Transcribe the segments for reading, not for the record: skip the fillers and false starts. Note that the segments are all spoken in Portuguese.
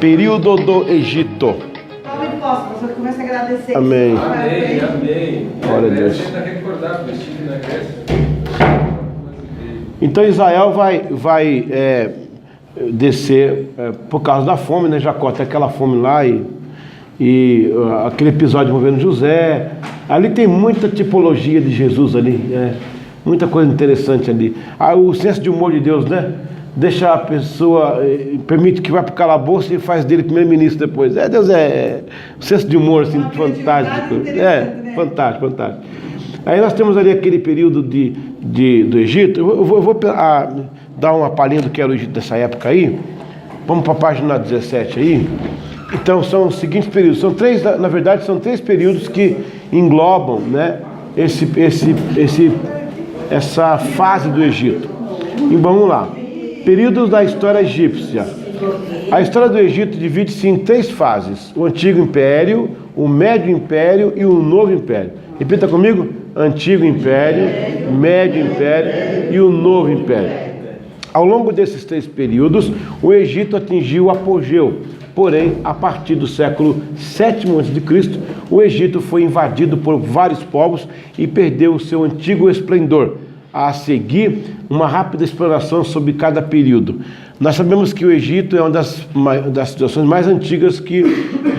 Período do Egito. Começa a agradecer. Amém. Amém. Glória a Deus. Ainda recordar, porque estive na Grécia. Então Israel vai descer por causa da fome, né? Jacó tem aquela fome lá e aquele episódio envolvendo José. Ali tem muita tipologia de Jesus ali, muita coisa interessante ali. O senso de humor de Deus, né? Deixa a pessoa, permite que vá para o calabouço e faz dele primeiro-ministro depois. Deus o senso de humor assim, fantástico. Fantástico. Aí nós temos ali aquele período do Egito. Eu vou dar uma palhinha do que era o Egito dessa época aí. Vamos para a página 17 aí. Então são os seguintes períodos. Na verdade são três períodos que englobam, né, essa fase do Egito. E vamos lá. Períodos da história egípcia. A história do Egito divide-se em três fases: o Antigo Império, o Médio Império e o Novo Império. Repita comigo: Antigo Império, Médio Império e o Novo Império. Ao longo desses três períodos, o Egito atingiu o apogeu. Porém, a partir do século VII a.C., o Egito foi invadido por vários povos e perdeu o seu antigo esplendor. A seguir, uma rápida exploração sobre cada período. Nós sabemos que o Egito é uma das situações mais antigas que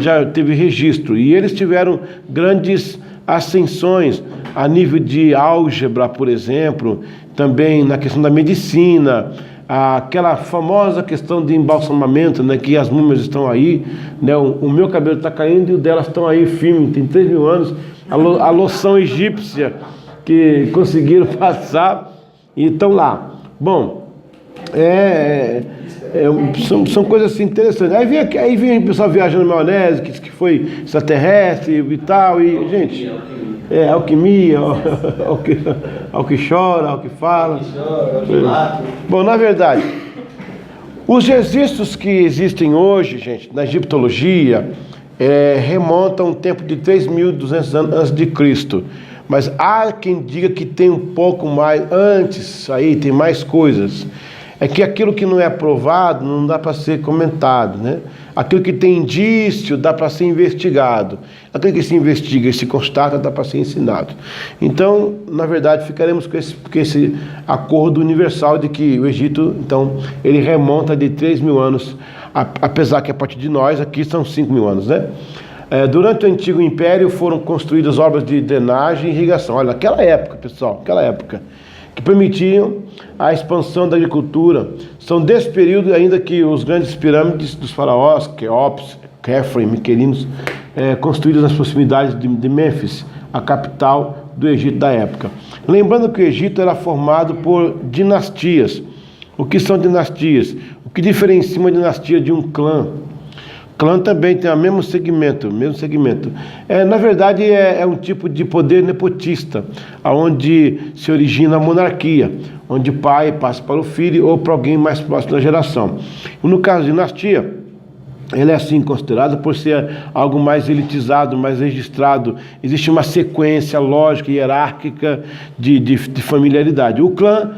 já teve registro. E eles tiveram grandes ascensões a nível de álgebra, por exemplo, também na questão da medicina, aquela famosa questão de embalsamamento, né, que as múmias estão aí, né, o meu cabelo está caindo e o delas estão aí firme, tem 3.000 anos, a loção egípcia que conseguiram passar e estão lá. Bom, são coisas assim interessantes. Aí vem o pessoal viajando na maionese, que foi extraterrestre e tal, e gente, alquimia, ao que chora, ao que fala. Bom, na verdade, os registros que existem hoje, gente, na egiptologia, remontam a um tempo de 3.200 anos antes de Cristo. Mas há quem diga que tem um pouco mais, antes aí tem mais coisas. É que aquilo que não é provado não dá para ser comentado, né? Aquilo que tem indício dá para ser investigado. Aquilo que se investiga e se constata dá para ser ensinado. Então, na verdade, ficaremos com esse acordo universal de que o Egito, então, ele remonta de 3.000 anos, apesar que a partir de nós aqui são 5.000 anos, né? Durante o Antigo Império foram construídas obras de drenagem e irrigação. Olha, aquela época, pessoal, que permitiam a expansão da agricultura. São desse período ainda que os grandes pirâmides dos faraós, Quéops, Khafre e Miquelinos, construídas nas proximidades de Mênfis, a capital do Egito da época. Lembrando que o Egito era formado por dinastias. O que são dinastias? O que diferencia uma dinastia de um clã? Clã também tem o mesmo segmento. Na verdade, é um tipo de poder nepotista, onde se origina a monarquia, onde o pai passa para o filho ou para alguém mais próximo da geração. No caso de dinastia, ele é assim considerado por ser algo mais elitizado, mais registrado. Existe uma sequência lógica e hierárquica de familiaridade. O clã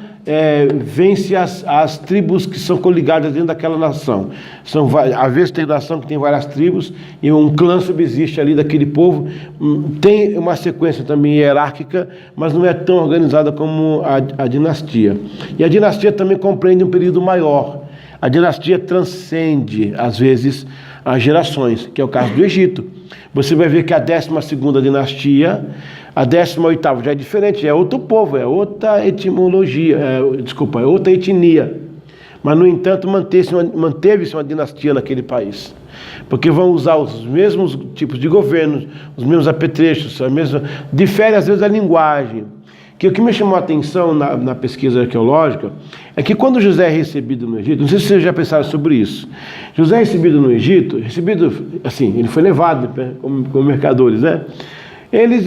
vence as tribos que são coligadas dentro daquela nação. Às vezes tem nação que tem várias tribos e um clã subsiste ali daquele povo. Tem uma sequência também hierárquica, mas não é tão organizada como a dinastia. E a dinastia também compreende um período maior. A dinastia transcende, às vezes, as gerações, que é o caso do Egito. Você vai ver que a 12ª dinastia, a 18ª já é diferente, é outro povo, é outra etimologia, é outra etnia. Mas, no entanto, manteve-se uma dinastia naquele país. Porque vão usar os mesmos tipos de governos, os mesmos apetrechos, difere às vezes a linguagem. Que o que me chamou a atenção na pesquisa arqueológica é que quando José é recebido no Egito, não sei se vocês já pensaram sobre isso, José é recebido no Egito, assim, ele foi levado como mercadores, né? Ele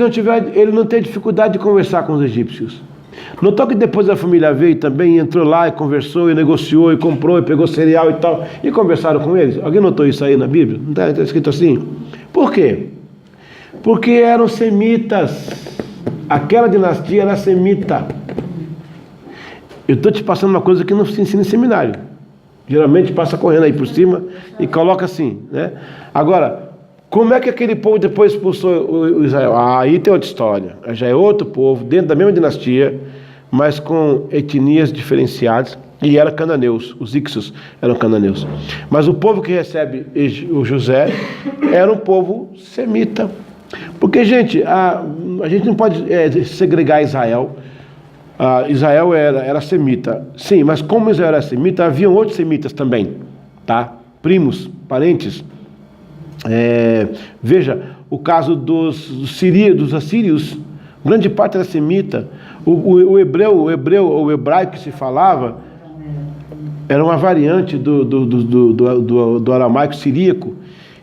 não teve dificuldade de conversar com os egípcios. Notou que depois a família veio também, entrou lá e conversou, e negociou, e comprou, e pegou cereal e tal, e conversaram com eles? Alguém notou isso aí na Bíblia? Não está escrito assim? Por quê? Porque eram semitas. Aquela dinastia era semita. Eu estou te passando uma coisa que não se ensina em seminário. Geralmente passa correndo aí por cima e coloca assim, né? Agora, como é que aquele povo depois expulsou o Israel? Aí tem outra história. Já é outro povo, dentro da mesma dinastia, mas com etnias diferenciadas, e eram cananeus, os Ixos eram cananeus. Mas o povo que recebe o José era um povo semita. Porque, gente, a gente não pode segregar Israel. Israel era semita. Sim, mas como Israel era semita, haviam outros semitas também, tá? Primos, parentes. Veja, o caso dos assírios, grande parte era semita. O hebraico que se falava era uma variante do aramaico siríaco.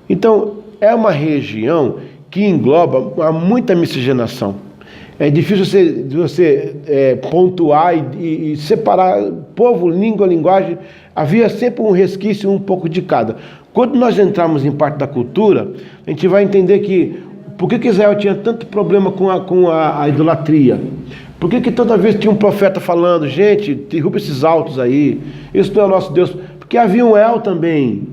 Então, é uma região que engloba muita miscigenação. É difícil você pontuar e separar povo, língua, linguagem. Havia sempre um resquício, um pouco de cada. Quando nós entrarmos em parte da cultura, a gente vai entender que por que Israel tinha tanto problema com a idolatria? Por que toda vez tinha um profeta falando, gente, derruba esses altos aí, isso não é o nosso Deus? Porque havia um El também,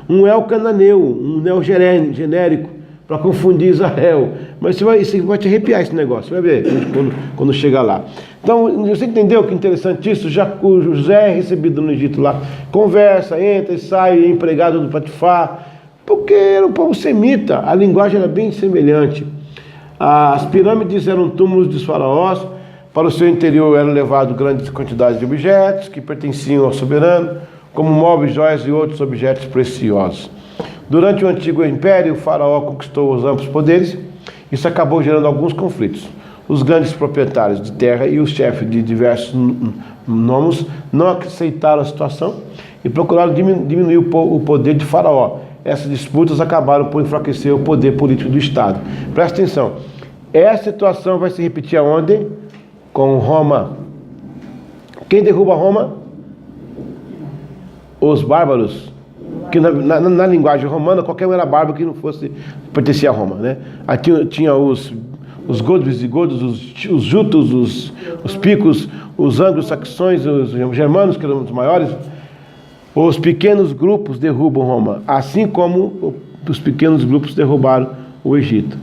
um El cananeu, um El genérico, para confundir Israel. Mas você vai te arrepiar esse negócio, você vai ver quando chegar lá. Então, você entendeu que interessante isso? Já o José é recebido no Egito lá, conversa, entra e sai, é empregado do Patifar, porque era um povo semita, a linguagem era bem semelhante. As pirâmides eram túmulos dos faraós, para o seu interior eram levados grandes quantidades de objetos que pertenciam ao soberano, como móveis, joias e outros objetos preciosos. Durante o antigo império, o faraó conquistou os amplos poderes. Isso acabou gerando alguns conflitos. Os grandes proprietários de terra e os chefes de diversos nomos não aceitaram a situação e procuraram diminuir o poder de faraó. Essas disputas acabaram por enfraquecer o poder político do Estado. Presta atenção. Essa situação vai se repetir aonde? Com Roma. Quem derruba Roma? Os bárbaros. Que na linguagem romana, qualquer um era bárbaro que não fosse pertencia a Roma, né? Aí tinha os godos, visigodos, os jutos, os picos, os anglo-saxões, os germanos, que eram os maiores. Os pequenos grupos derrubam Roma, assim como os pequenos grupos derrubaram o Egito.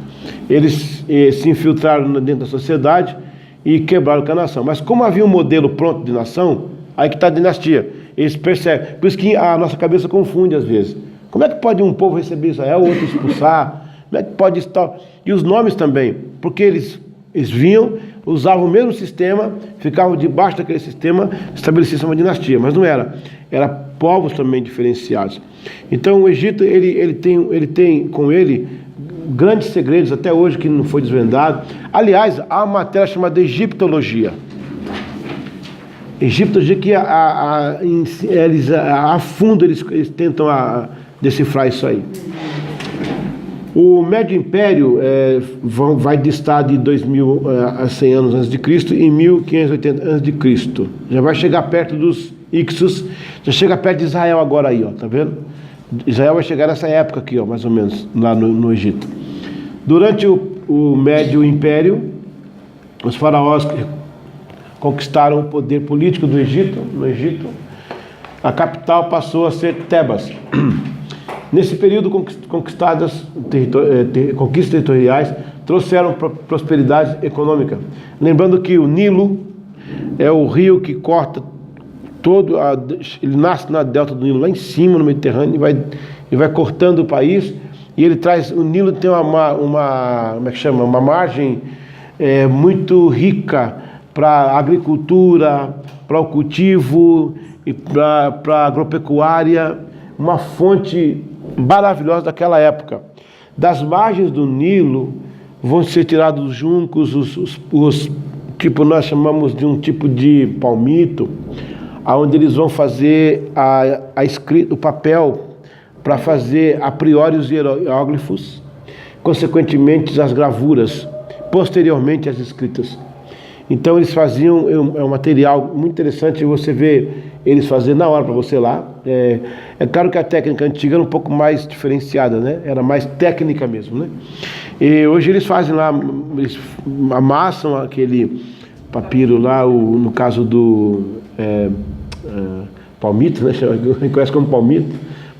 Eles se infiltraram dentro da sociedade e quebraram com a nação. Mas como havia um modelo pronto de nação, aí que está a dinastia. Eles percebem. Por isso que a nossa cabeça confunde às vezes. Como é que pode um povo receber Israel, outro expulsar? Como é que pode estar? E os nomes também, porque eles vinham, usavam o mesmo sistema, ficavam debaixo daquele sistema, estabeleciam uma dinastia, mas não era. Era povos também diferenciados. Então o Egito ele tem com ele grandes segredos até hoje que não foi desvendado. Aliás, há uma matéria chamada Egiptologia. Egiptologia que a fundo eles tentam decifrar isso aí. O Médio Império vai distar de 2100 anos antes de Cristo e 1580 antes de Cristo. Já vai chegar perto dos Ixos, já chega perto de Israel agora aí, ó, tá vendo? Israel vai chegar nessa época aqui, ó, mais ou menos, lá no Egito. Durante o Médio Império, os faraós conquistaram o poder político do Egito. No Egito, a capital passou a ser Tebas. Nesse período, conquistas territoriais trouxeram prosperidade econômica. Lembrando que o Nilo é o rio que corta ele nasce na delta do Nilo, lá em cima, no Mediterrâneo, e vai cortando o país. E ele traz, o Nilo tem como é que chama? Uma margem muito rica para a agricultura, para o cultivo e para a agropecuária, uma fonte maravilhosa daquela época. Das margens do Nilo vão ser tirados os juncos, tipo, nós chamamos de um tipo de palmito, onde eles vão fazer a escrita, o papel para fazer a priori os hieróglifos, consequentemente as gravuras, posteriormente as escritas. Então eles faziam, é um material muito interessante, você vê eles fazendo na hora para você lá. É claro que a técnica antiga era um pouco mais diferenciada, né? Era mais técnica mesmo, né? E hoje eles fazem lá, eles amassam aquele papiro lá, no caso palmito, né? A gente conhece como palmito,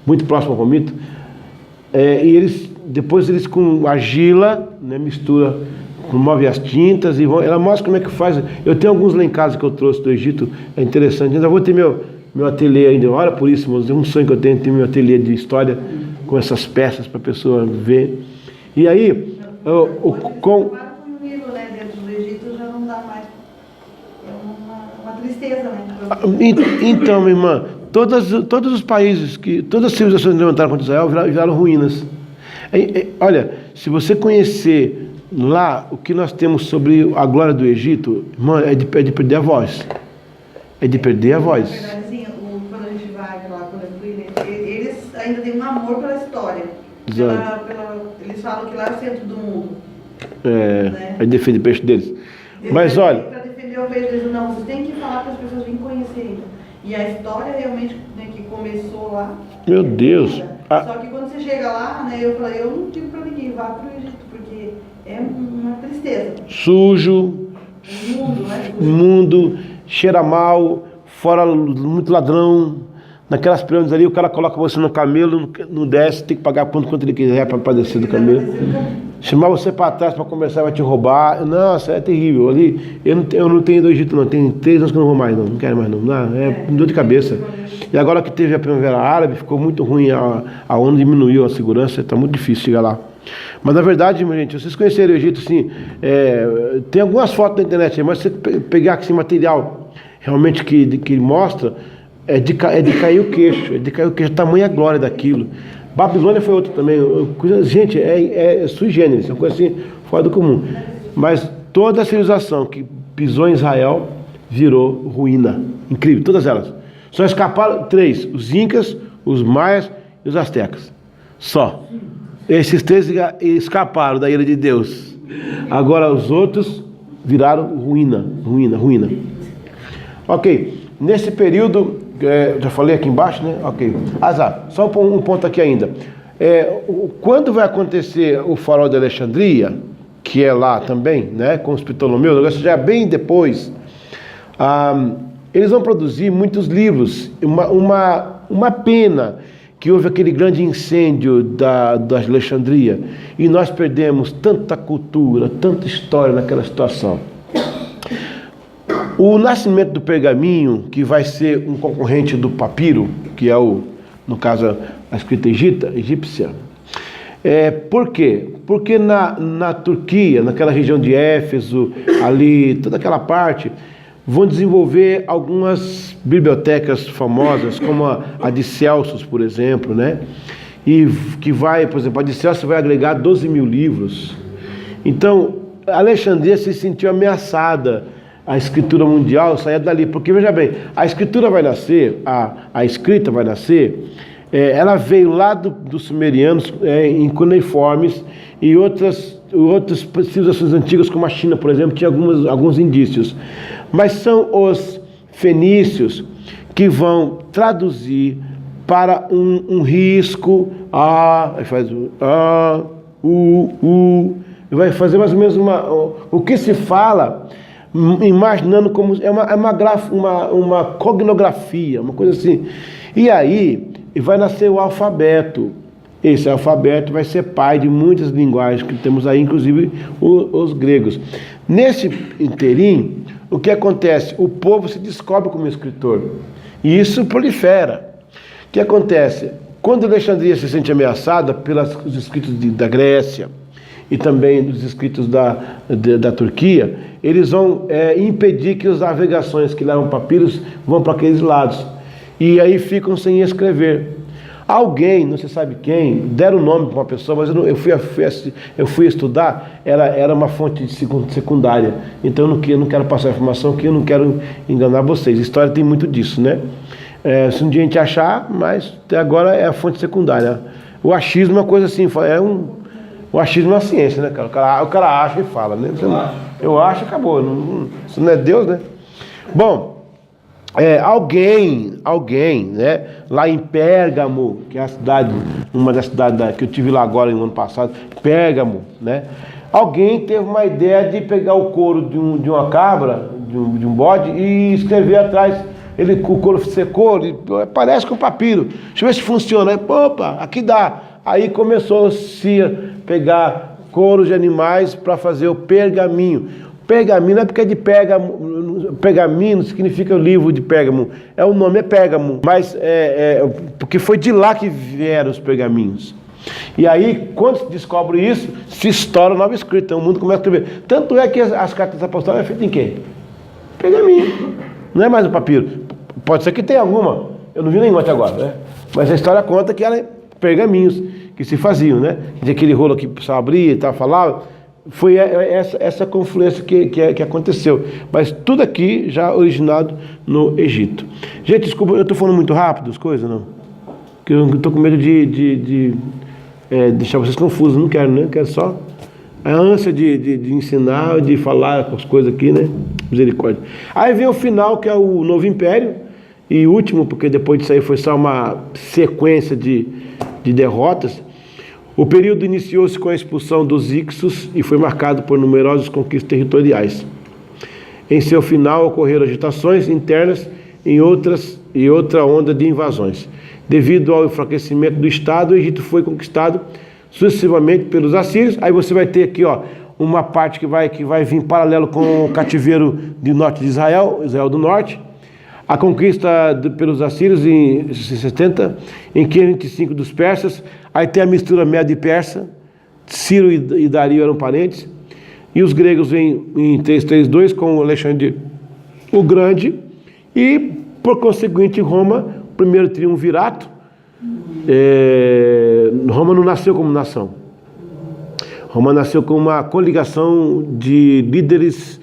muito próximo ao palmito. E depois eles com argila, né, mistura, move as tintas e ela mostra como é que faz. Eu tenho alguns lá em casa que eu trouxe do Egito, é interessante. Ainda vou ter meu ateliê ainda, ora por isso, mas é um sonho que eu tenho, ter meu ateliê de história com essas peças para a pessoa ver. E aí, com o Nilo, né, dentro do Egito já não dá mais. É uma tristeza, né? Então, minha irmã, todos os países, todas as civilizações que levantaram contra Israel viraram ruínas. Olha, se você conhecer lá o que nós temos sobre a glória do Egito, irmã, é de perder a voz. É de perder a voz. Na verdade, assim, quando a gente vai lá, quando eu fui, eles ainda têm um amor pela história. Eles falam que lá é o centro do mundo. Né? Aí defende o peixe deles. Mas olha. Para defender o peixe deles, não, você tem que falar para as pessoas virem conhecer. E a história realmente, né, que começou lá. Meu Deus. Só que quando você chega lá, né, eu falei, eu não digo para ninguém, vá para o Egito, porque é uma tristeza. Sujo. Imundo, cheira mal, fora muito ladrão. Naquelas pirâmides ali, o cara coloca você no camelo, não desce, tem que pagar quanto ele quiser para descer do camelo. Chamar você para trás para conversar, vai te roubar. Nossa, é terrível. Ali, eu não tenho ido ao Egito, não. Tem 3 anos que eu não vou mais, não. Não quero mais, não. É dor de cabeça. E agora que teve a Primavera Árabe, ficou muito ruim. A ONU diminuiu a segurança, está muito difícil chegar lá. Mas na verdade, minha gente, vocês conhecerem o Egito, assim, tem algumas fotos na internet, mas se você pegar esse material realmente que mostra, é de cair o queixo, tamanha glória daquilo. Babilônia foi outra também. Gente, é sui generis, é uma coisa assim fora do comum. Mas toda a civilização que pisou em Israel virou ruína. Incrível, todas elas. Só escaparam 3, os incas, os maias e os astecas. Só. Esses 3 escaparam da ira de Deus. Agora os outros viraram ruína. Ok, nesse período, já falei aqui embaixo, né? Ok. Azar, só um ponto aqui ainda. Quando vai acontecer o farol de Alexandria, que é lá também, né? Com os Ptolomeus, agora já é bem depois, eles vão produzir muitos livros. Uma pena que houve aquele grande incêndio da Alexandria e nós perdemos tanta cultura, tanta história naquela situação. O nascimento do pergaminho, que vai ser um concorrente do papiro, que é no caso a escrita egípcia, por quê? Porque na Turquia, naquela região de Éfeso, ali, toda aquela parte, vão desenvolver algumas bibliotecas famosas, como a de Celsus, por exemplo, né? E que vai, por exemplo, a de Celsus vai agregar 12 mil livros. Então, a Alexandria se sentiu ameaçada, a escritura mundial saía dali, porque veja bem, a escritura vai nascer, a escrita vai nascer, ela veio lá dos sumerianos em cuneiformes e outras civilizações antigas, como a China, por exemplo, tinha alguns indícios. Mas são os fenícios que vão traduzir para um risco, faz vai fazer mais ou menos o que se fala, imaginando como uma cognografia, uma coisa assim. E aí vai nascer o alfabeto. Esse alfabeto vai ser pai de muitas linguagens que temos aí, inclusive os gregos. Nesse interim, o que acontece? O povo se descobre como escritor. E isso prolifera. O que acontece? Quando Alexandria se sente ameaçada pelos escritos da Grécia e também dos escritos da Turquia, eles vão impedir que as navegações que levam papiros vão para aqueles lados. E aí ficam sem escrever. Alguém, não se sabe quem, deram o nome para uma pessoa, mas eu fui estudar, era uma fonte secundária. Então eu não quero passar a informação, que eu não quero enganar vocês. A história tem muito disso, né? Se um dia a gente achar, mas até agora é a fonte secundária. O achismo é uma coisa assim, o achismo é uma ciência, né, cara? O cara acha e fala, né? Eu acho, acabou. Isso não é Deus, né? Bom, alguém, né, lá em Pérgamo, que é a cidade, uma das cidades que eu tive lá agora no ano passado, Pérgamo, né? Alguém teve uma ideia de pegar o couro de uma cabra, de um bode, e escrever atrás, o couro secou, parece com papiro. Deixa eu ver se funciona. Aí, opa, aqui dá. Aí começou-se a pegar couro de animais para fazer o pergaminho. Pergaminho não é porque é de pergaminho significa livro de Pérgamo. O nome é Pérgamo, mas porque foi de lá que vieram os pergaminhos. E aí, quando se descobre isso, se estoura a nova escrita. Então o mundo começa a escrever. Tanto é que as cartas apostólicas é feitas em quê? Pergaminho. Não é mais um papiro. Pode ser que tenha alguma. Eu não vi nenhuma até agora, né? Mas a história conta que eram pergaminhos que se faziam, né? De aquele rolo que o pessoal abria e tal, falava. Foi essa confluência que aconteceu. Mas tudo aqui já originado no Egito. Gente, desculpa, eu estou falando muito rápido as coisas, não? Porque eu estou com medo de deixar vocês confusos. Não quero, né? Quero só a ânsia de ensinar, de falar as coisas aqui, né? Misericórdia. Aí vem o final, que é o Novo Império. E último, porque depois disso aí foi só uma sequência de derrotas. O período iniciou-se com a expulsão dos Ixos e foi marcado por numerosas conquistas territoriais. Em seu final ocorreram agitações internas e outra onda de invasões. Devido ao enfraquecimento do Estado, o Egito foi conquistado sucessivamente pelos assírios. Aí você vai ter aqui, ó, uma parte que vai vir paralelo com o cativeiro do norte de Israel do Norte. A conquista pelos assírios em 70, em 525 dos persas. Aí tem a mistura média e persa. Ciro e Dario eram parentes. E os gregos vêm em 332 com o Alexandre o Grande. E, por conseguinte, Roma, primeiro triunvirato. Roma não nasceu como nação. Roma nasceu com uma coligação de líderes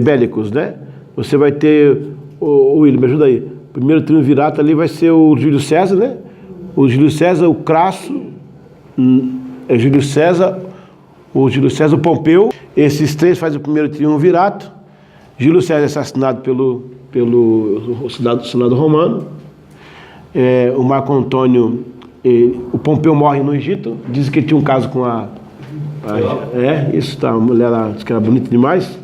bélicos, né? Você vai ter... William, me ajuda aí. Primeiro triunvirato ali vai ser o Júlio César, né? O Júlio César, o Crasso, Júlio César, o Pompeu. Esses três fazem o primeiro triunvirato. Júlio César é assassinado pelo Senado Romano. O Marco Antônio, o Pompeu morre no Egito. Dizem que ele tinha um caso com isso, tá, a mulher lá, disse que era bonita demais.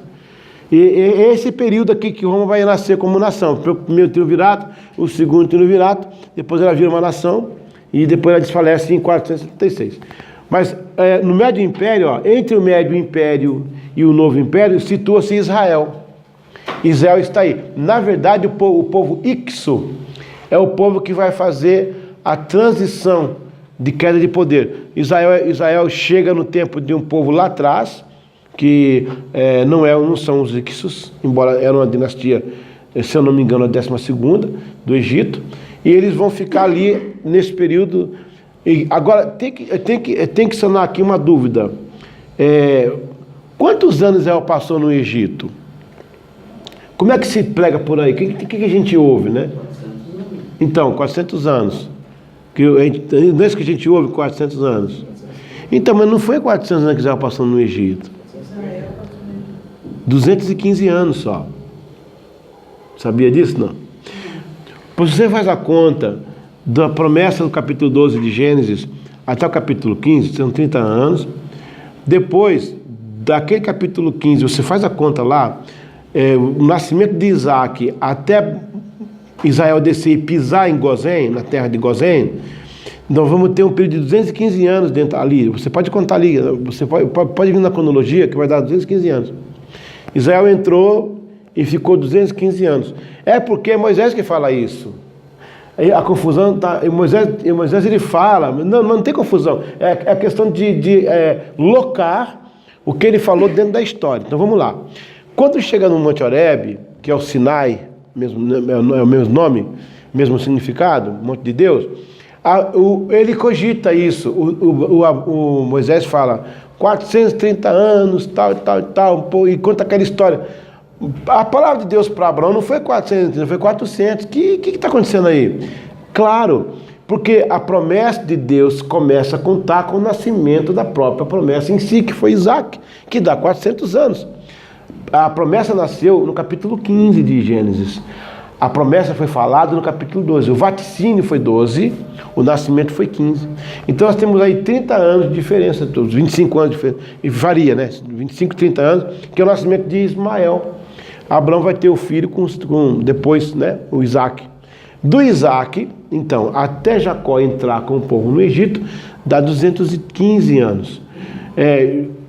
E esse período aqui que Roma vai nascer como nação. O primeiro triunvirato, o segundo triunvirato, depois ela vira uma nação e depois ela desfalece em 476. Mas no Médio Império, ó, entre o Médio Império e o Novo Império, situa-se Israel. Israel está aí. Na verdade, o povo Ixo é o povo que vai fazer a transição de queda de poder. Israel chega no tempo de um povo lá atrás, que não são os Ixos, embora era uma dinastia, se eu não me engano, a 12ª do Egito, e eles vão ficar ali nesse período. E agora tem que sanar aqui uma dúvida. Quantos anos Israel passou no Egito? Como é que se prega por aí? O que a gente ouve, né? Então, 400 anos. Não é isso que a gente ouve, 400 anos. Então, mas não foi 400 anos que Israel passou no Egito. 215 anos só. Sabia disso, não? Se você faz a conta da promessa do capítulo 12 de Gênesis até o capítulo 15, são 30 anos. Depois daquele capítulo 15, você faz a conta lá, o nascimento de Isaac até Israel descer e pisar em Gozém, na terra de Gozém, nós vamos ter um período de 215 anos dentro ali. Você pode contar ali, você pode vir na cronologia que vai dar 215 anos. Israel entrou e ficou 215 anos. É porque Moisés que fala isso. A confusão está... Moisés ele fala... Não tem confusão. É a questão de locar o que ele falou dentro da história. Então vamos lá. Quando chega no Monte Horebe, que é o Sinai, é o mesmo nome, mesmo significado, Monte de Deus, ele cogita isso. O Moisés fala 430 anos, tal, e conta aquela história. A palavra de Deus para Abraão não foi 430, foi 400. O que está acontecendo aí? Claro, porque a promessa de Deus começa a contar com o nascimento da própria promessa em si, que foi Isaac, que dá 400 anos. A promessa nasceu no capítulo 15 de Gênesis. A promessa foi falada no capítulo 12. O vaticínio foi 12, o nascimento foi 15. Então nós temos aí 30 anos de diferença, 25 anos de diferença, e varia, né? 25, 30 anos, que é o nascimento de Ismael. Abraão vai ter o filho depois, né, o Isaac. Do Isaac, então, até Jacó entrar com o povo no Egito, dá 215 anos.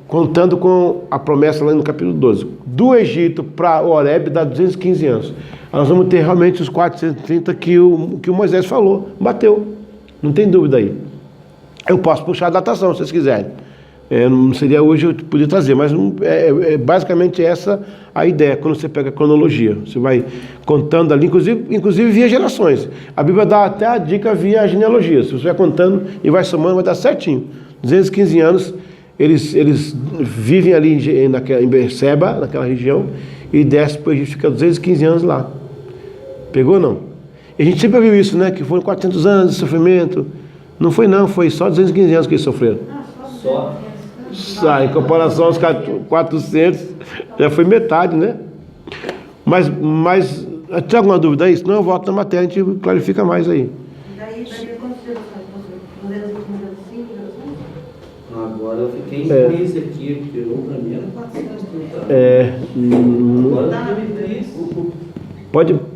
Contando com a promessa lá no capítulo 12. Do Egito para Horebe dá 215 anos. Nós vamos ter realmente os 430 que o Moisés falou. Bateu. Não tem dúvida aí. Eu posso puxar a datação, se vocês quiserem. Não seria hoje, eu podia trazer, mas basicamente essa a ideia, quando você pega a cronologia. Você vai contando ali, inclusive via gerações. A Bíblia dá até a dica via genealogia. Se você vai contando e vai somando, vai dar certinho. 215 anos, eles vivem ali em Berseba, naquela região, e desce para o Egito, fica 215 anos lá. Pegou ou não? E a gente sempre viu isso, né? Que foram 400 anos de sofrimento. Não foi não, foi só 215 anos que eles sofreram. Só. Em comparação aos 400, já foi metade, né? Mas tem alguma dúvida aí? Senão eu volto na matéria, a gente clarifica mais aí. Daí quantos gerações? 215 gerações? Agora eu fiquei em crise aqui, porque eu pra mim era 430. Agora eu fiquei em crise.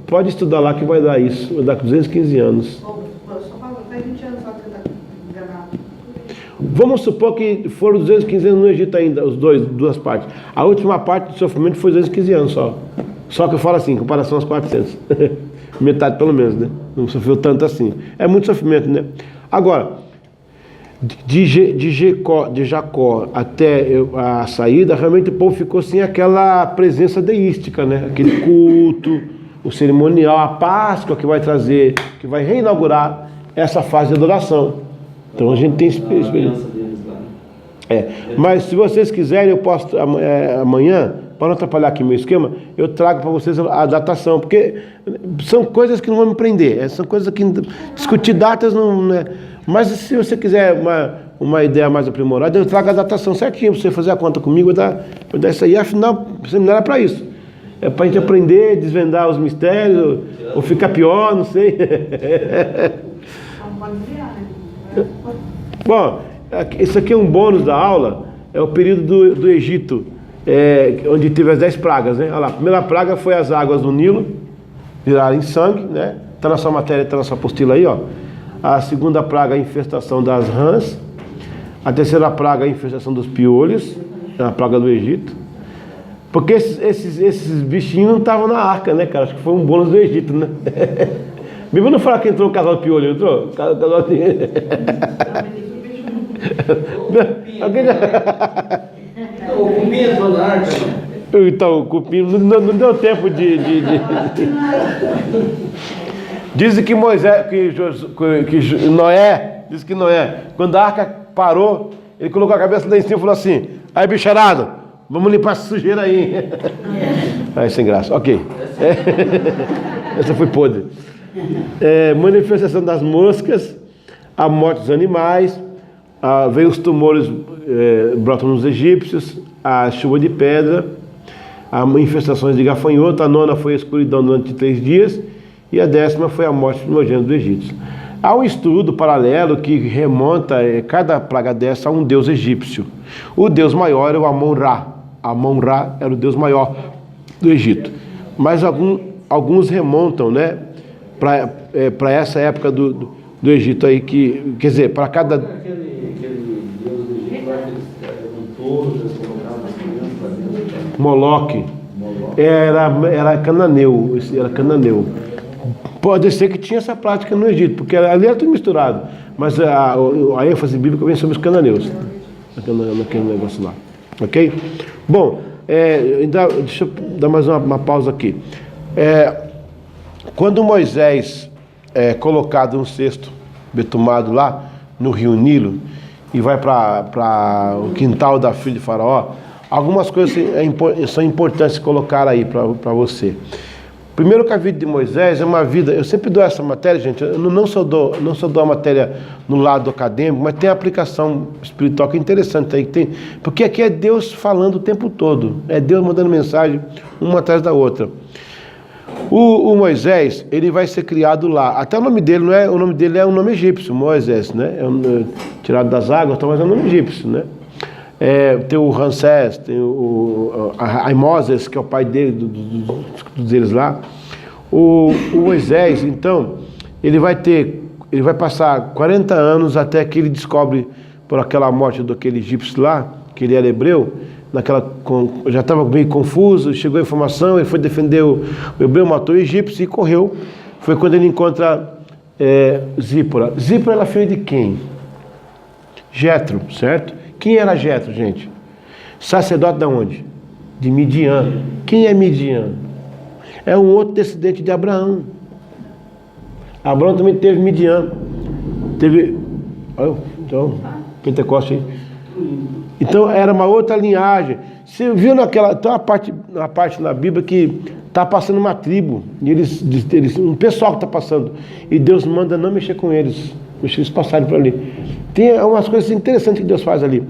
Pode estudar lá que vai dar isso, vai dar 215 anos. Só faz 20 anos só que você está enganado. Vamos supor que foram 215 anos no Egito ainda, duas partes. A última parte do sofrimento foi 215 anos só. Só que eu falo assim, em comparação aos 400. Metade pelo menos, né? Não sofreu tanto assim. É muito sofrimento, né? Agora, de Jacó até a saída, realmente o povo ficou sem aquela presença deística, né? Aquele culto, o cerimonial, a Páscoa que vai trazer, que vai reinaugurar essa fase de adoração. Então a gente tem experiência. Mas se vocês quiserem, eu posso amanhã, para não atrapalhar aqui meu esquema, eu trago para vocês a datação, porque são coisas que não vão me prender, são coisas que discutir datas não, né? Mas se você quiser uma ideia mais aprimorada, eu trago a datação certinho para você fazer a conta comigo, vai dar isso aí. Afinal, o seminário é para isso. É para a gente aprender, desvendar os mistérios, ou ficar pior, não sei. Não pode virar, né? Bom, isso aqui é um bônus da aula, é o período do Egito, onde teve as 10 pragas, né? Olha lá, a primeira praga foi as águas do Nilo, viraram em sangue, né? Está na sua matéria, está na sua apostila aí, ó. A segunda praga, a infestação das rãs. A terceira praga, a infestação dos piolhos, é a praga do Egito. Porque esses bichinhos não estavam na arca, né, cara? Acho que foi um bônus do Egito, né? A Bíblia não fala que entrou o casal de piolho, entrou? O casal de... O cupim entrou na arca. Então, o cupim não deu tempo de... Dizem que Noé, quando a arca parou, ele colocou a cabeça lá em cima e falou assim: aí, bicharado, vamos limpar essa sujeira aí. Aí, sem graça, ok. Essa foi podre. Manifestação das moscas, a morte dos animais, veio os tumores, brotam nos egípcios, a chuva de pedra, as infestações de gafanhoto, a nona foi a escuridão durante 3 dias, e a 10ª foi a morte primogênita do Egito. Há um estudo paralelo que remonta cada praga dessa a um deus egípcio. O deus maior é o Amon-Ra. Amon-Ra era o deus maior do Egito. Mas alguns remontam, né, para essa época do Egito aí, que, quer dizer, para cada... Aquele deus do Egito, lá que eles eram todos, eles colocavam as crianças para dentro. Moloque. Era cananeu. Pode ser que tinha essa prática no Egito, porque ali era tudo misturado. Mas a ênfase bíblica vem sobre os cananeus, naquele negócio lá. Ok? Bom, deixa eu dar mais uma pausa aqui. Quando Moisés é colocado no cesto betumado lá no rio Nilo e vai para o quintal da filha de Faraó, algumas coisas são importantes colocar aí para você. Primeiro, que a vida de Moisés é uma vida... Eu sempre dou essa matéria, gente. Eu não só dou a matéria no lado acadêmico, mas tem a aplicação espiritual que é interessante aí. Porque aqui é Deus falando o tempo todo. É Deus mandando mensagem uma atrás da outra. O Moisés, ele vai ser criado lá. Até o nome dele o nome dele é um nome egípcio, Moisés, né? Tirado das águas, mas é um nome egípcio, né? tem o Ramsés, tem a Moses, que é o pai dele, deles lá. O Moisés, então, ele vai passar 40 anos até que ele descobre, por aquela morte daquele egípcio lá, que ele era hebreu, já estava meio confuso, chegou a informação, ele foi defender o hebreu, matou o egípcio e correu. Foi quando ele encontra Zípora. Zípora era filha de quem? Jetro, certo? Quem era Jetro, gente? Sacerdote de onde? De Midian. Quem é Midian? É um outro descendente de Abraão. Abraão também teve Midian. Então, Pentecoste aí. Então era uma outra linhagem. Você viu tem uma parte na Bíblia que está passando uma tribo, e um pessoal que está passando, e Deus manda não mexer com eles, deixa eles passarem por ali. Tem umas coisas interessantes que Deus faz ali.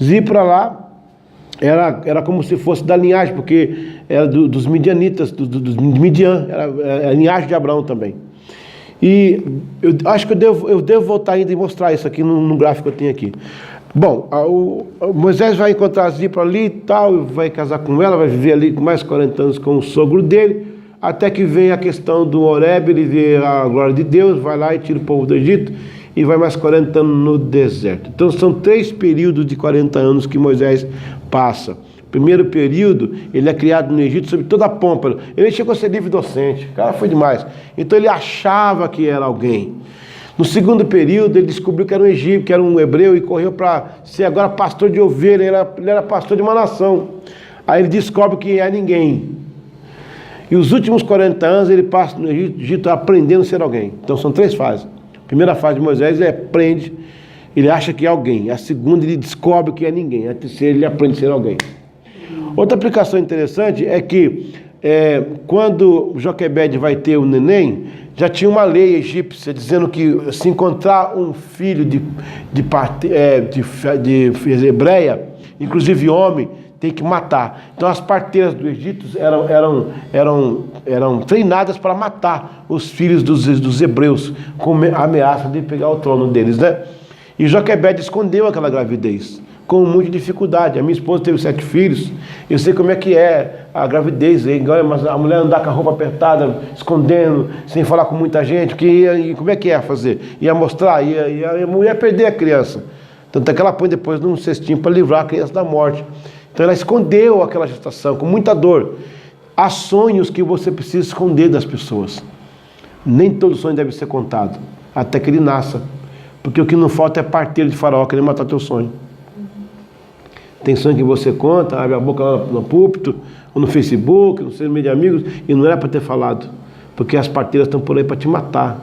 Zípora lá era como se fosse da linhagem, porque era dos midianitas, dos Midian, era a linhagem de Abraão também. E eu acho que eu devo voltar ainda e mostrar isso aqui no gráfico que eu tenho aqui. Bom, o Moisés vai encontrar a Zípora ali e tal, vai casar com ela, vai viver ali com mais 40 anos com o sogro dele, até que vem a questão do Horebe, ele vê a glória de Deus, vai lá e tira o povo do Egito, e vai mais 40 anos no deserto. Então são 3 períodos de 40 anos que Moisés passa. Primeiro período, ele é criado no Egito sob toda a pompa. Ele chegou a ser livre docente, o cara foi demais. Então ele achava que era alguém. No segundo período, ele descobriu que era um egípcio, que era um hebreu, e correu para ser agora pastor de ovelha. Ele era pastor de uma nação. Aí ele descobre que é ninguém. E os últimos 40 anos ele passa no Egito aprendendo a ser alguém. Então são 3 fases. A primeira fase de Moisés, ele aprende, ele acha que é alguém. A segunda, ele descobre que é ninguém. A terceira, ele aprende a ser alguém. Outra aplicação interessante é que quando Joquebede vai ter o neném, já tinha uma lei egípcia dizendo que se encontrar um filho de hebreia, inclusive homem, tem que matar. Então as parteiras do Egito eram treinadas para matar os filhos dos hebreus, com a ameaça de pegar o trono deles, né? E Joquebede escondeu aquela gravidez com muita dificuldade. A minha esposa teve 7 filhos, eu sei como é que é a gravidez, mas a mulher andar com a roupa apertada, escondendo, sem falar com muita gente, como é que ia fazer? Ia mostrar, a mulher ia perder a criança. Tanto é que ela põe depois num cestinho para livrar a criança da morte. Então ela escondeu aquela gestação com muita dor. Há sonhos que você precisa esconder das pessoas. Nem todo sonho deve ser contado, até que ele nasça. Porque o que não falta é parteiro de Faraó querer matar teu sonho. Tem sonho que você conta, abre a boca lá no púlpito, ou no Facebook, no seu meio de amigos, e não era para ter falado, porque as parteiras estão por aí para te matar.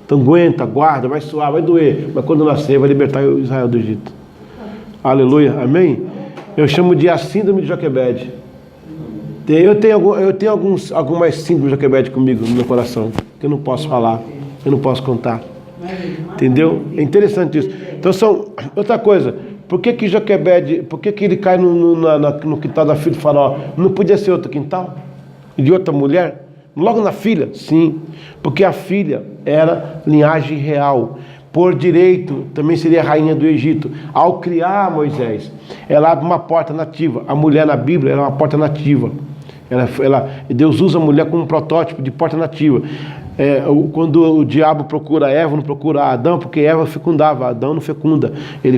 Então aguenta, guarda, vai suar, vai doer, mas quando nascer vai libertar Israel do Egito. Aleluia, amém? Eu chamo de a síndrome de Joquebede. Eu tenho algumas síndromes de Joquebede comigo no meu coração, que eu não posso falar, eu não posso contar. Entendeu? É interessante isso. Então outra coisa, por que Joquebede, por que ele cai no quintal da filha de Faraó? Não podia ser outro quintal? De outra mulher? Logo na filha? Sim, porque a filha era linhagem real. Por direito, também seria a rainha do Egito. Ao criar Moisés, ela abre uma porta nativa. A mulher na Bíblia era uma porta nativa. Deus usa a mulher como um protótipo de porta nativa. Quando o diabo procura Eva, não procura Adão, porque Eva fecundava, Adão não fecunda.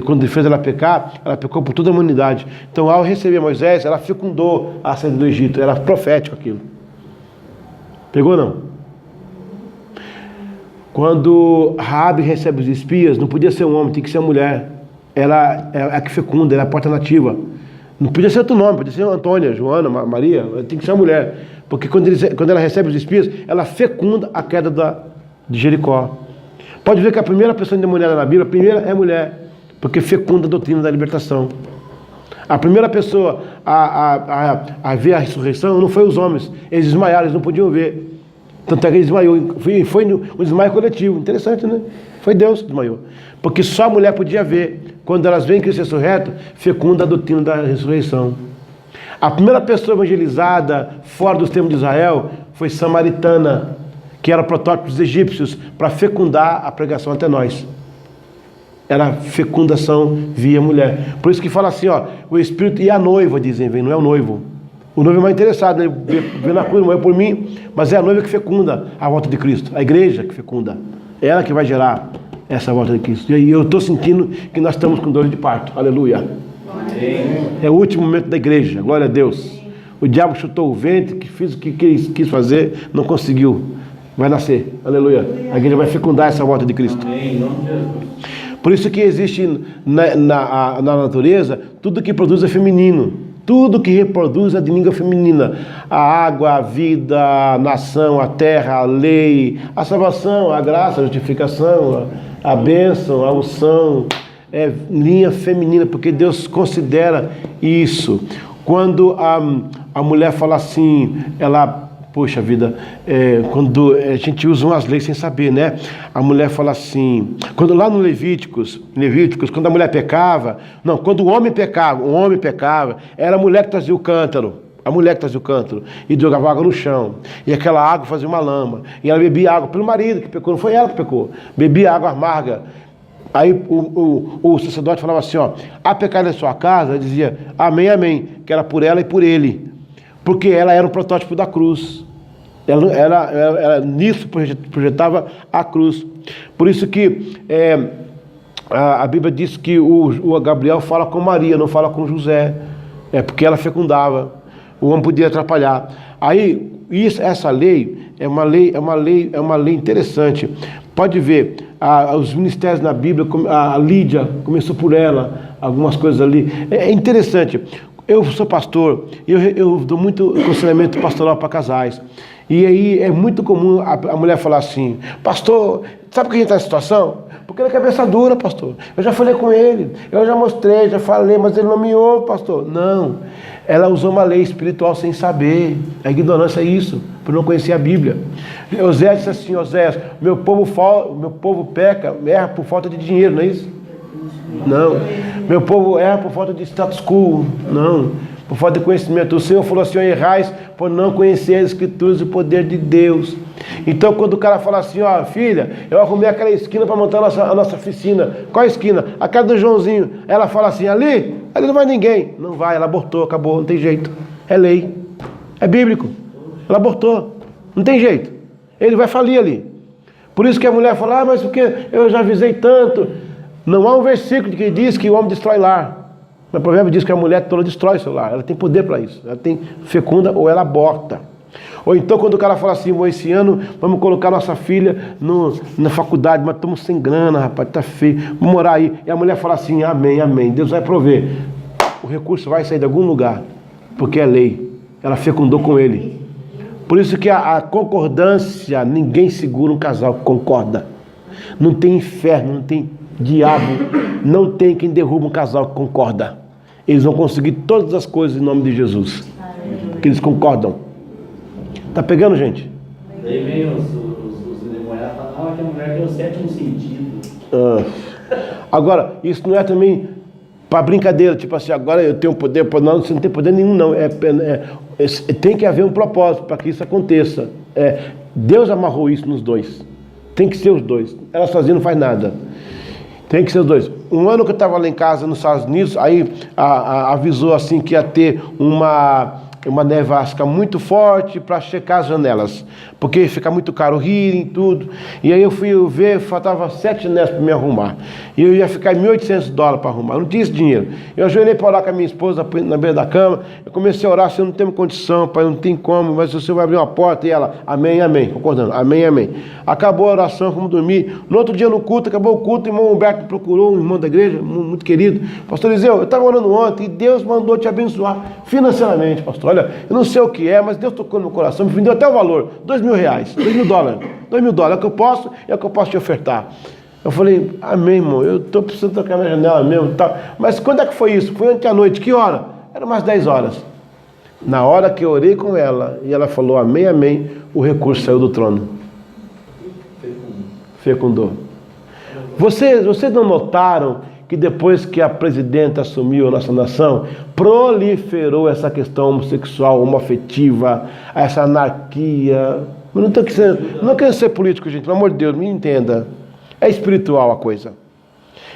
Quando ele fez ela pecar, ela pecou por toda a humanidade. Então, ao receber Moisés, ela fecundou a saída do Egito. Era profético aquilo. Pegou não? Quando Raabe recebe os espias, não podia ser um homem, tinha que ser uma mulher. Ela é a que fecunda, ela é a porta nativa. Não podia ser outro nome, podia ser Antônia, Joana, Maria, tem que ser uma mulher. Porque quando ela recebe os espias, ela fecunda a queda de Jericó. Pode ver que a primeira pessoa endemoniada na Bíblia, a primeira é mulher, porque fecunda a doutrina da libertação. A primeira pessoa a ver a ressurreição não foi os homens, eles desmaiaram, eles não podiam ver. Tanto é que ele desmaiou, foi um desmaio coletivo, interessante, né? Foi Deus que desmaiou. Porque só a mulher podia ver. Quando elas veem Cristo ressurreto, fecunda a doutrina da ressurreição. A primeira pessoa evangelizada fora dos termos de Israel foi samaritana, que era o protótipo dos egípcios, para fecundar a pregação até nós. Era fecundação via mulher. Por isso que fala assim, ó, o Espírito e a noiva, dizem, vem, não é o noivo. O noivo é mais interessado, ele vê na cruz, morreu por mim, mas é a noiva que fecunda a volta de Cristo, a igreja que fecunda. É ela que vai gerar essa volta de Cristo. E eu estou sentindo que nós estamos com dor de parto. Aleluia. É o último momento da igreja, glória a Deus. O diabo chutou o vento, que fez o que quis fazer, não conseguiu. Vai nascer, aleluia. A igreja vai fecundar essa volta de Cristo. Por isso que existe na natureza, tudo que produz é feminino. Tudo que reproduz é de língua feminina. A água, a vida, a nação, a terra, a lei, a salvação, a graça, a justificação, a bênção, a unção. É linha feminina, porque Deus considera isso. Quando a mulher fala assim, ela... Poxa vida, quando a gente usa umas leis sem saber, né? A mulher fala assim, quando lá no Levíticos, quando a mulher pecava, não, quando o homem pecava, era a mulher que trazia o cântaro, e jogava água no chão, e aquela água fazia uma lama, e ela bebia água pelo marido que pecou, não foi ela que pecou, bebia água amarga. Aí o sacerdote falava assim, ó, há pecado em sua casa, ele dizia, amém, amém, que era por ela e por ele, porque ela era um protótipo da cruz. Ela nisso projetava a cruz. Por isso que a Bíblia diz que o Gabriel fala com Maria, não fala com José. É porque ela fecundava. O homem podia atrapalhar. Aí, essa lei é uma lei interessante. Pode ver, os ministérios na Bíblia, a Lídia começou por ela, algumas coisas ali. É interessante. Eu sou pastor, eu dou muito aconselhamento pastoral para casais. E aí é muito comum a mulher falar assim, pastor, sabe por que a gente está nessa situação? Porque ele é cabeça dura, pastor. Eu já falei com ele, eu já mostrei, já falei, mas ele não me ouve, pastor. Não, ela usou uma lei espiritual sem saber. A ignorância é isso, por não conhecer a Bíblia. Oséias disse assim, Oséias, meu povo peca, erra por falta de dinheiro, não é isso? Não, meu povo erra por falta de status quo, não, por falta de conhecimento. O Senhor falou assim, errais por não conhecer as Escrituras e o poder de Deus. Então quando o cara fala assim, ó, filha, eu arrumei aquela esquina para montar a nossa oficina. Qual a esquina? A casa do Joãozinho. Ela fala assim, ali não vai ninguém. Não vai, ela abortou, acabou, não tem jeito. É lei, é bíblico. Ela abortou, não tem jeito. Ele vai falir ali. Por isso que a mulher fala, mas porque eu já avisei tanto. Não há um versículo que diz que o homem destrói lar. O provérbio diz que a mulher toda destrói seu lar. Ela tem poder para isso. Ela tem fecunda ou ela aborta. Ou então quando o cara fala assim, esse ano vamos colocar nossa filha na faculdade, mas estamos sem grana, rapaz, tá feio, vamos morar aí. E a mulher fala assim, amém, amém, Deus vai prover. O recurso vai sair de algum lugar, porque é lei. Ela fecundou com ele. Por isso que a concordância, ninguém segura um casal que concorda. Não tem inferno, não tem diabo, não tem quem derruba um casal que concorda. Eles vão conseguir todas as coisas em nome de Jesus. Porque eles concordam. Tá pegando, gente? Daí vem os endemoniados e falam, que a mulher deu o sétimo sentido. Agora, isso não é também para brincadeira, tipo assim, agora eu tenho poder, não, você não tem poder nenhum, não. Tem que haver um propósito para que isso aconteça. Deus amarrou isso nos dois. Tem que ser os dois. Ela sozinha não faz nada. Tem que ser os dois. Um ano que eu estava lá em casa nos Estados Unidos, aí avisou assim que ia ter uma nevasca muito forte para checar as janelas, porque fica muito caro o heating e tudo. E aí eu fui ver, faltava 7 janelas para me arrumar. E eu ia ficar $1.800 para arrumar. Eu não tinha esse dinheiro. Eu ajoelhei para orar com a minha esposa na beira da cama. Eu comecei a orar, Senhor, não temos condição, pai, não tem como, mas o Senhor vai abrir uma porta. E ela, amém, amém, concordando, amém, amém. Acabou a oração, fomos dormir. No outro dia no culto, acabou o culto, o irmão Humberto me procurou, um irmão da igreja, muito querido. Pastor Eliseu, eu estava orando ontem e Deus mandou te abençoar financeiramente, pastor. Olha, eu não sei o que é, mas Deus tocou no meu coração, me vendeu até o valor, $2.000, $2.000, é o que eu posso, é o que eu posso te ofertar. Eu falei, amém, irmão, eu estou precisando tocar na janela mesmo, tal. Mas quando é que foi isso? Foi ontem à noite, que hora? Era umas 10 horas. Na hora que eu orei com ela, e ela falou, amém, amém, o recurso saiu do trono. Fecundou. Vocês não notaram que depois que a presidenta assumiu a nossa nação, proliferou essa questão homossexual, homoafetiva, essa anarquia? Eu não quero ser político, gente, pelo amor de Deus, me entenda. É espiritual a coisa.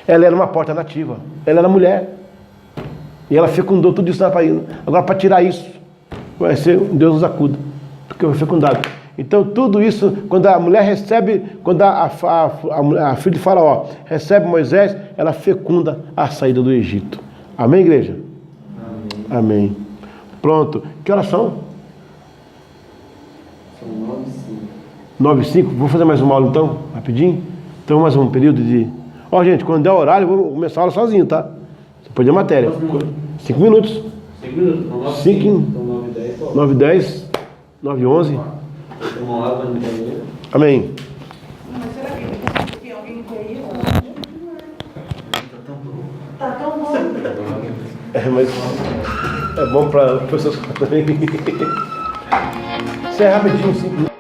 Ela era uma porta nativa. Ela era mulher. E ela fecundou tudo isso na país. Agora, para tirar isso, vai ser Deus nos acuda, porque foi fecundado. Então, tudo isso, quando a mulher recebe, quando a filha de Faraó recebe Moisés, ela fecunda a saída do Egito. Amém, igreja? Amém. Amém. Pronto. Que horas são? São 9h05. 9h05. Vou fazer mais uma aula então, rapidinho. Então, mais um período de... Ó, gente, quando der horário, eu vou começar a aula sozinho, tá? Você pode a matéria. 5 minutos. 5 minutos? Então 9h05. 5, Então 9h10. 9h10, 9h11. Tomar uma água no banheiro. Amém. Mas será que tem alguém que quer ir? Tá tão bom. Mas é bom para pessoas também. Isso é rapidinho, 5 minutos.